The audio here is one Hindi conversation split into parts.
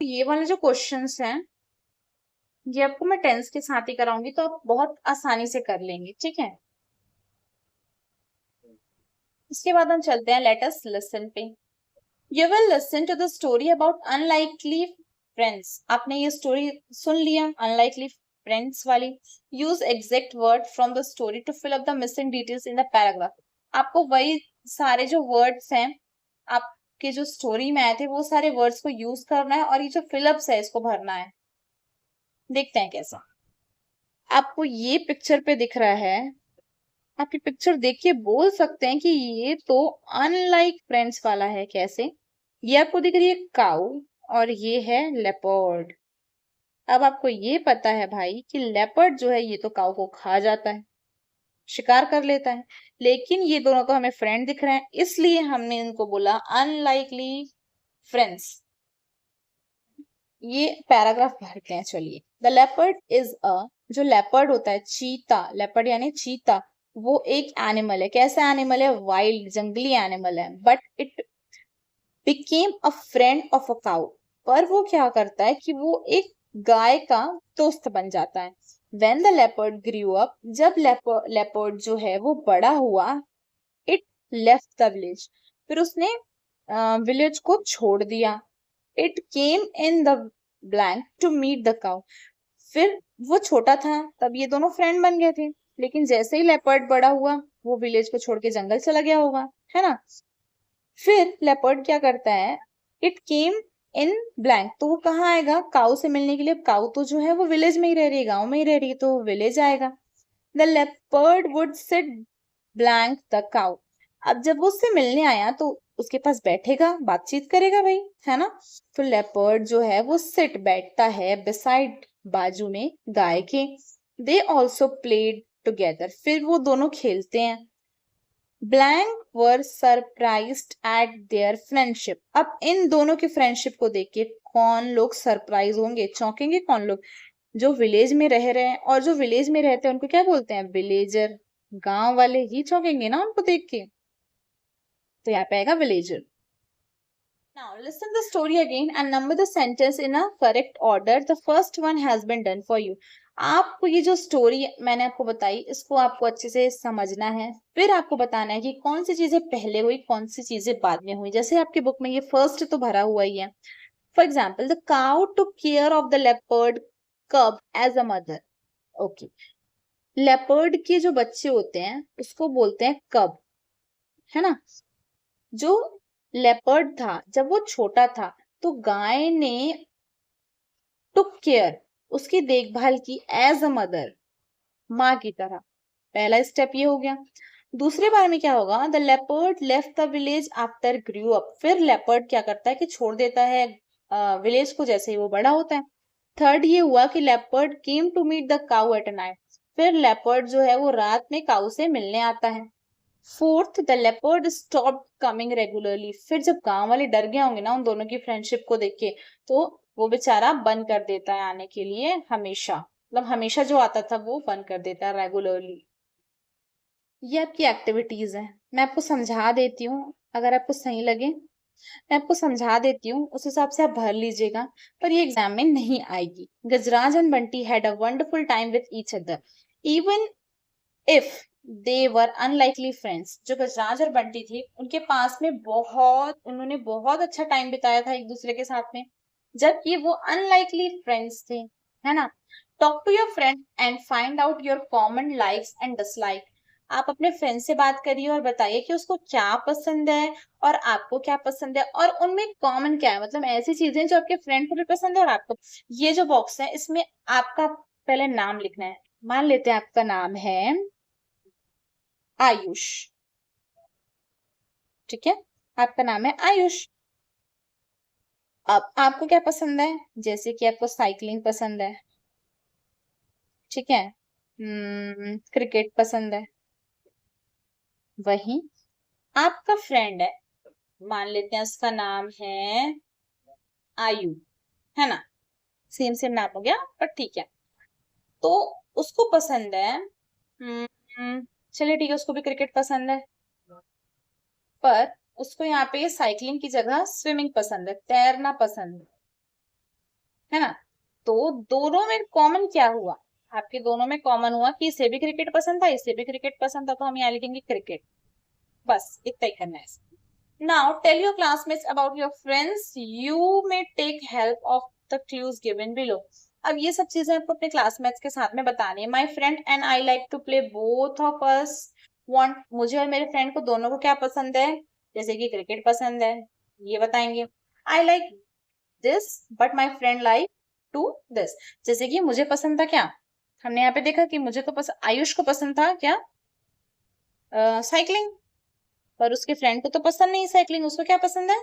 ये वाले जो क्वेश्चंस हैं ये आपको मैं टेंस के साथ ही कराऊंगी, तो आप बहुत आसानी से कर लेंगे, ठीक है। इसके बाद हम चलते हैं लेट अस लिसन पे। You will listen to the story about unlikely friends. आपने ये स्टोरी सुन लिया अनलाइकली फ्रेंड्स वाली। Use exact word from the story to fill up the missing details in the paragraph. आपको वही सारे जो वर्ड्स हैं आपके जो स्टोरी में आए थे वो सारे वर्ड्स को यूज करना है और ये जो फिलअप्स है इसको भरना है। देखते हैं कैसा। आपको ये पिक्चर पे दिख रहा है, आप ये पिक्चर देख के बोल सकते हैं कि ये तो अनलाइक फ्रेंड्स वाला है। कैसे? ये आपको दिख रही है काऊ और ये है लेपर्ड। अब आपको ये पता है भाई कि लेपर्ड जो है ये तो काऊ को खा जाता है, शिकार कर लेता है, लेकिन ये दोनों तो हमें फ्रेंड दिख रहे हैं, इसलिए हमने इनको बोला अनलाइकली फ्रेंड्स। ये पैराग्राफ भरते हैं, चलिए। द लेपर्ड इज अ, जो लेपर्ड होता है चीता, लेपर्ड यानी चीता, वो एक एनिमल है। कैसा एनिमल है? वाइल्ड, जंगली एनिमल है। But it became a friend of a cow, पर वो क्या करता है कि वो एक गाय का दोस्त बन जाता है। When the leopard grew up, जब लेपर्ड जो है वो बड़ा हुआ, इट लेफ्ट द विलेज, फिर उसने विलेज को छोड़ दिया। It came in the blank to meet the cow, फिर वो छोटा था तब ये दोनों फ्रेंड बन गए थे, लेकिन जैसे ही लेपर्ड बड़ा हुआ वो विलेज को छोड़ के जंगल चला गया होगा, है ना। फिर लेपर्ड क्या करता है, इट केम इन ब्लैंक, तो वो कहाँ आएगा काऊ से मिलने के लिए। काऊ तो जो है वो विलेज में ही रह रही है, गांव में ही रह रही है, तो विलेज आएगा। The leopard would sit blank the cow, अब जब वो उससे मिलने आया तो उसके पास बैठेगा, बातचीत करेगा भाई, है ना। तो लेपर्ड जो है वो सिट, बैठता है बिसाइड, बाजू में गाय के। दे ऑल्सो प्लेड टुगेदर, फिर वो दोनों खेलते हैं। Blank were surprised eight their friendship, अब इन दोनों की फ्रेंडशिप को देख के कौन लोग सरप्राइज होंगे, चौंकेंगे कौन लोग? जो विलेज में रह रहे हैं, और जो विलेज में रहते हैं उनको क्या बोलते हैं? विलेजर। गांव वाले ही चौंकेंगे ना उनको देख के, तो यहाँ पे आएगा villager. Now listen the story again and number the sentence in a correct order. The first one has been done for you. आपको ये जो स्टोरी मैंने आपको बताई इसको आपको अच्छे से समझना है, फिर आपको बताना है कि कौन सी चीजें पहले हुई कौन सी चीजें बाद में हुई। जैसे आपकी बुक में ये फर्स्ट तो भरा हुआ ही है। For example, the cow took care of the leopard cub as a mother. Okay, leopard के जो बच्चे होते हैं उसको बोलते हैं कब, है ना। जो लेपर्ड था जब वो छोटा था तो गाय ने टुक केयर, उसकी देखभाल की एज अ मदर, माँ की तरह। पहला स्टेप ये हो गया। दूसरे बार में क्या होगा? The leopard left the village after grew up, फिर लेपर्ड क्या करता है कि छोड़ देता है विलेज को जैसे ही वो बड़ा होता है। थर्ड ये हुआ कि leopard came to meet the cow at night, फिर लेपर्ड जो है वो रात में काउ से मिलने आता है। Fourth, the leopard stop coming regularly, फिर जब गांव वाले डर गए होंगे ना उन दोनों की फ्रेंडशिप को देख के, तो वो बेचारा बंद कर देता है आने के लिए, हमेशा, मतलब हमेशा जो आता था वो बंद कर देता है रेगुलरली। ये आपकी एक्टिविटीज है, मैं आपको समझा देती हूँ, अगर आपको सही लगे मैं आपको समझा देती हूँ, उस हिसाब से आप भर लीजिएगा, पर ये एग्जाम में नहीं आएगी। Gajraj and Bunty had a wonderful time with each other even if they were unlikely friends. जो गजराज और बंटी थी उनके पास में उन्होंने बहुत अच्छा टाइम बिताया था एक दूसरे के साथ में, जबकि वो अनलाइकली फ्रेंड्स थे, है ना। Talk to your friend and find out your common likes and dislike. आप अपने फ्रेंड से बात करिए और बताइए कि उसको क्या पसंद है और आपको क्या पसंद है, और उनमें कॉमन क्या है, मतलब ऐसी चीजें जो आपके फ्रेंड को भी पसंद है और आपको। ये जो बॉक्स है इसमें आपका पहले नाम लिखना है। मान लेते हैं आपका नाम है आयुष, ठीक है, आपका नाम है आयुष। अब आपको क्या पसंद है? जैसे कि आपको साइकिलिंग पसंद है, ठीक है, क्रिकेट पसंद है। वही आपका फ्रेंड है, मान लेते हैं उसका नाम है आयु, है ना। सेम सेम नाम हो गया पर ठीक है। तो उसको पसंद है, चलिए ठीक है, उसको भी क्रिकेट पसंद है, पर उसको यहाँ पे साइकिलिंग की जगह स्विमिंग पसंद है, तैरना पसंद है। है ना। तो दोनों में कॉमन क्या हुआ, आपके दोनों में कॉमन हुआ कि इसे भी क्रिकेट पसंद था, इसे भी क्रिकेट पसंद था, तो हम यहाँ लिखेंगे क्रिकेट, बस इतना ही करना है। Now tell your classmates about your friends, you may take help of the clues given below. अब ये सब चीजें आपको अपने क्लासमेट्स के साथ में बतानी है। My friend and I like to play, both of us want, मुझे और मेरे फ्रेंड को दोनों को क्या पसंद है, जैसे कि क्रिकेट पसंद है, ये बताएंगे। I like this but my friend like to this, जैसे कि मुझे पसंद था क्या, हमने यहाँ पे देखा कि मुझे तो पसंद, आयुष को पसंद था क्या, साइकिलिंग, पर उसके फ्रेंड को तो पसंद नहीं साइकिलिंग, उसको क्या पसंद है,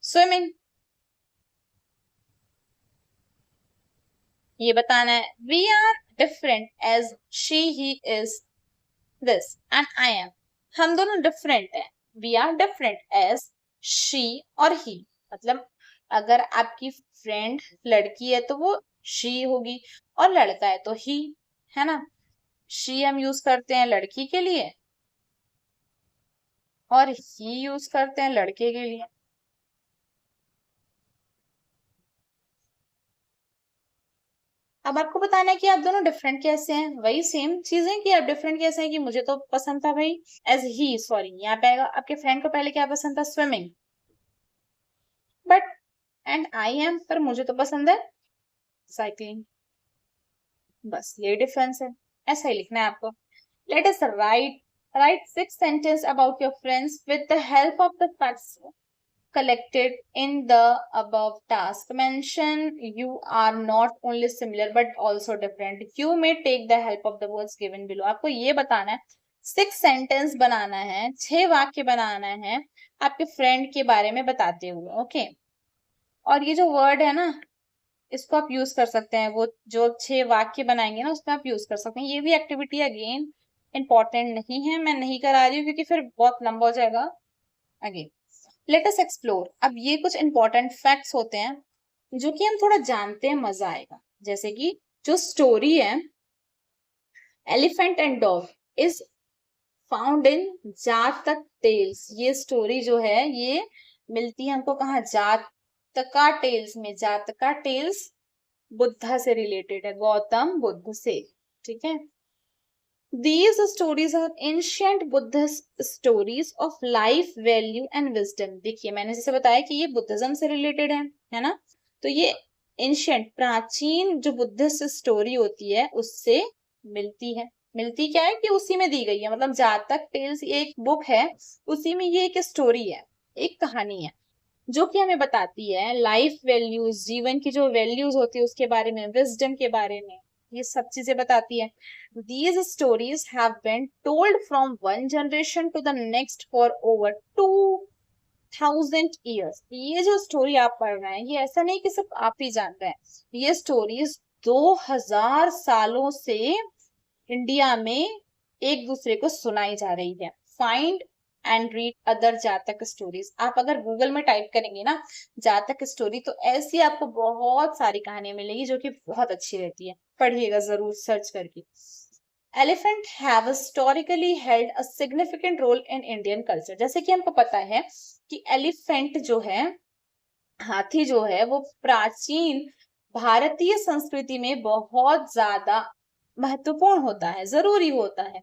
स्विमिंग। ये बताना है। We are different as she he is this and I am, हम दोनों डिफरेंट हैं, we are different as she और ही, मतलब अगर आपकी फ्रेंड लड़की है तो वो शी होगी, और लड़का है तो ही, है ना। शी हम यूज करते हैं लड़की के लिए और ही यूज करते हैं लड़के के लिए। अब आपको बताना है कि आप दोनों डिफरेंट कैसे हैं, वही सेम चीजें कि आप डिफरेंट कैसे हैं, कि मुझे तो पसंद था भाई एज ही, सॉरी यहाँ पे आएगा आपके फ्रेंड को पहले क्या पसंद था, swimming, but and I M, पर मुझे तो पसंद है साइकिलिंग, बस ये डिफरेंस है, ऐसा ही लिखना है आपको। Let us right 6 sentences about your friends with the help of the facts collected in the above task. Mention you are not only similar but also different. You may take the help of the words given below. आपको ये बताना है, 6 सेंटेंस बनाना है, 6 वाक्य बनाना है आपके फ्रेंड के बारे में बताते हुए, ओके। और ये जो वर्ड है ना, इसको आप यूज कर सकते हैं, वो जो 6 वाक्य बनाएंगे ना उसमें आप यूज कर सकते हैं। ये भी एक्टिविटी अगेन इंपॉर्टेंट नहीं है, मैं नहीं करा रही हूँ क्योंकि फिर बहुत लंबा हो जाएगा। अगेन लेट अस एक्सप्लोर, अब ये कुछ इंपॉर्टेंट फैक्ट्स होते हैं जो कि हम थोड़ा जानते हैं, मजा आएगा। जैसे कि जो स्टोरी है elephant and dog is found in जातक टेल्स, ये स्टोरी जो है ये मिलती है हमको कहाँ, जातका टेल्स में। जातका टेल्स बुद्धा से रिलेटेड है, गौतम बुद्ध से, ठीक है। These stories are ancient Buddhist stories of life, value and wisdom. देखिए मैंने जैसे बताया कि ये बुद्धिज्म से रिलेटेड है ना। तो ये एंशियंट प्राचीन जो बुद्धिस्ट स्टोरी होती है उससे मिलती है। मिलती क्या है कि उसी में दी गई है, मतलब जातक टेल्स एक बुक है, उसी में ये एक स्टोरी है, एक कहानी है जो कि हमें बताती है लाइफ वैल्यूज, जीवन की जो वैल्यूज होती है उसके बारे में, विजडम के बारे में, ये सब चीजें बताती है। These stories have been told from one generation to the next for over 2000 years. ये जो स्टोरी आप पढ़ रहे हैं ये ऐसा नहीं कि सिर्फ आप ही जान रहे हैं, ये स्टोरीज 2000 सालों से इंडिया में एक दूसरे को सुनाई जा रही है। फाइंड एंड रीड अदर जातक स्टोरीज, आप अगर गूगल में टाइप करेंगे ना जातक स्टोरी तो ऐसी आपको बहुत सारी कहानियां मिलेगी जो कि बहुत अच्छी रहती है, पढ़िएगा जरूर सर्च करके। Elephant have historically held a significant role in Indian culture, जैसे कि हमको पता है कि एलिफेंट जो है, हाथी जो है, वो प्राचीन भारतीय संस्कृति में बहुत ज्यादा महत्वपूर्ण होता है, जरूरी होता है।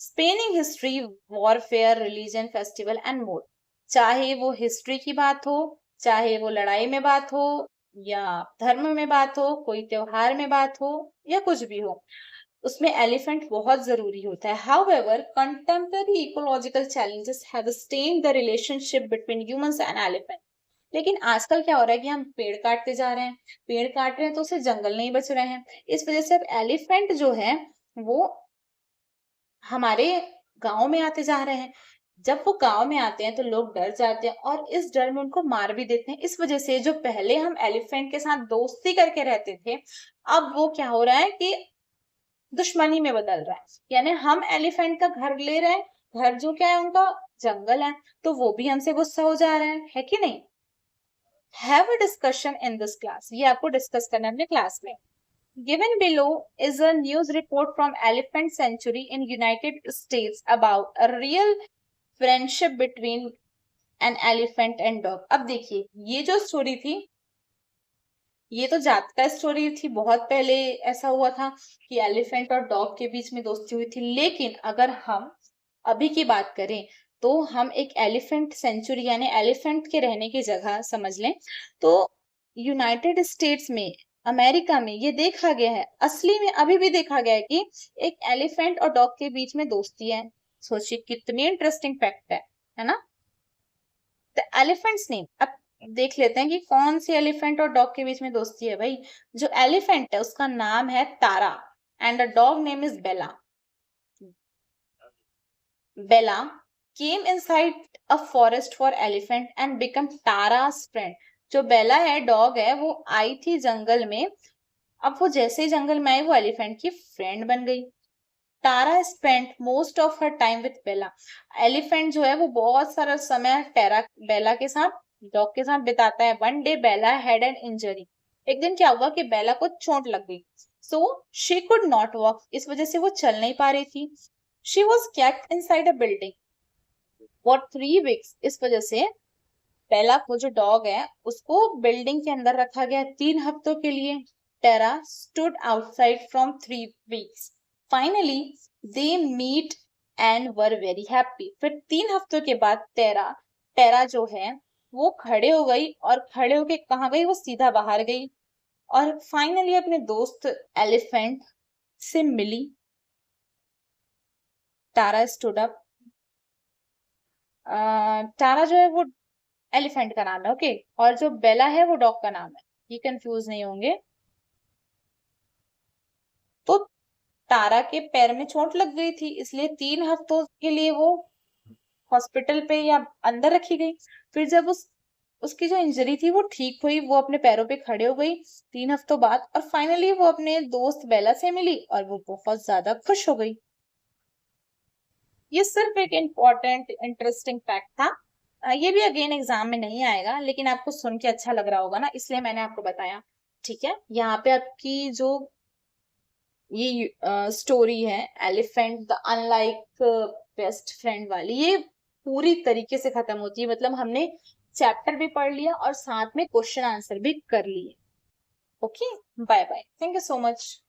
Spanning history, warfare, religion, festival and more, चाहे वो हिस्ट्री की बात हो, चाहे वो लड़ाई में बात हो, या धर्म में बात हो, कोई त्योहार में बात हो, या कुछ भी हो, उसमें एलिफेंट बहुत जरूरी होता है। However contemporary ecological challenges have strained the relationship between humans and elephant, लेकिन आजकल क्या हो रहा है कि हम पेड़ काटते जा रहे हैं, पेड़ काट रहे हैं तो उससे जंगल नहीं बच रहे हैं, इस वजह से अब एलिफेंट जो है वो हमारे गांव में आते जा रहे हैं। जब वो गांव में आते हैं तो लोग डर जाते हैं और इस डर में उनको मार भी देते हैं। इस वजह से जो पहले हम एलिफेंट के साथ दोस्ती करके रहते थे, अब वो क्या हो रहा है कि दुश्मनी में बदल रहा है, यानी हम एलिफेंट का घर ले रहे हैं, घर जो क्या है उनका जंगल है, तो वो भी हमसे गुस्सा हो जा रहे हैं, है कि नहीं। Have a discussion in this class, ये आपको डिस्कस करना है अपने क्लास में। Given below is a news report from Elephant Sanctuary in United States about a real friendship between an elephant and dog. अब देखिए ये जो स्टोरी थी ये तो जात का स्टोरी थी, बहुत पहले ऐसा हुआ था कि एलिफेंट और डॉग के बीच में दोस्ती हुई थी। लेकिन अगर हम अभी की बात करें तो हम एक एलिफेंट सेंचुरी यानी एलिफेंट के रहने की जगह समझ लें तो यूनाइटेड स्टेट्स में, अमेरिका में ये देखा गया है, असली में अभी भी देखा गया है कि एक एलिफेंट और डॉग के बीच में दोस्ती है। सोचिए कितनी इंटरेस्टिंग फैक्ट है ना। द एलिफेंट्स नेम, अब देख लेते हैं कि कौन सी एलिफेंट और डॉग के बीच में दोस्ती है भाई। जो एलिफेंट है उसका नाम है Tara and the dog name is Bela. Bela came inside a forest for elephant and become Tara's friend. जो बेला है, डॉग है, वो आई थी जंगल में। अब वो जैसे ही जंगल में आई वो एलिफेंट की फ्रेंड बन गई। Tara spent most of her time with Bela. Elephant जो है वो बहुत सारा समय टेरा बेला के साथ, डॉग के साथ बिताता है। One day Bella had an injury. एक दिन क्या हुआ कि बेला को चोट लग गई। So she could not walk, इस वजह से वो चल नहीं पा रही थी। She was kept inside a building for 3 weeks. इस वजह से बेला को, जो डॉग है, उसको बिल्डिंग के अंदर रखा गया 3 हफ्तों के लिए। Tara stood outside from 3 weeks. Finally they meet and were very happy. फिर 3 हफ्तों के बाद टेरा टेरा जो है वो खड़े हो गई, और खड़े होके कहाँ गई, वो सीधा बाहर गई और फाइनली अपने दोस्त एलिफेंट से मिली। टारा स्टूड अप। टारा जो है वो एलिफेंट का नाम है, ओके, और जो बेला है वो डॉग का नाम है, ये कंफ्यूज नहीं होंगे। तो तारा के पैर में चोट लग गई थी, इसलिए 3 हफ्तों के लिए वो हॉस्पिटल पे या अंदर रखी गई। फिर जब उसकी जो इंजरी थी वो ठीक हुई, वो अपने पैरों पे खड़े हो गई 3 हफ्तों बाद, और फाइनली वो अपने दोस्त बेला से मिली और वो बहुत ज्यादा खुश हो गई। ये सिर्फ एक इम्पोर्टेंट इंटरेस्टिंग फैक्ट था। ये भी अगेन एग्जाम में नहीं आएगा, लेकिन आपको सुन के अच्छा लग रहा होगा ना, इसलिए मैंने आपको बताया। ठीक है, यहाँ पे आपकी जो ये स्टोरी है elephant the unlike best friend वाली, ये पूरी तरीके से खत्म होती है। मतलब हमने चैप्टर भी पढ़ लिया और साथ में क्वेश्चन आंसर भी कर लिए। Okay, bye bye, thank you so much.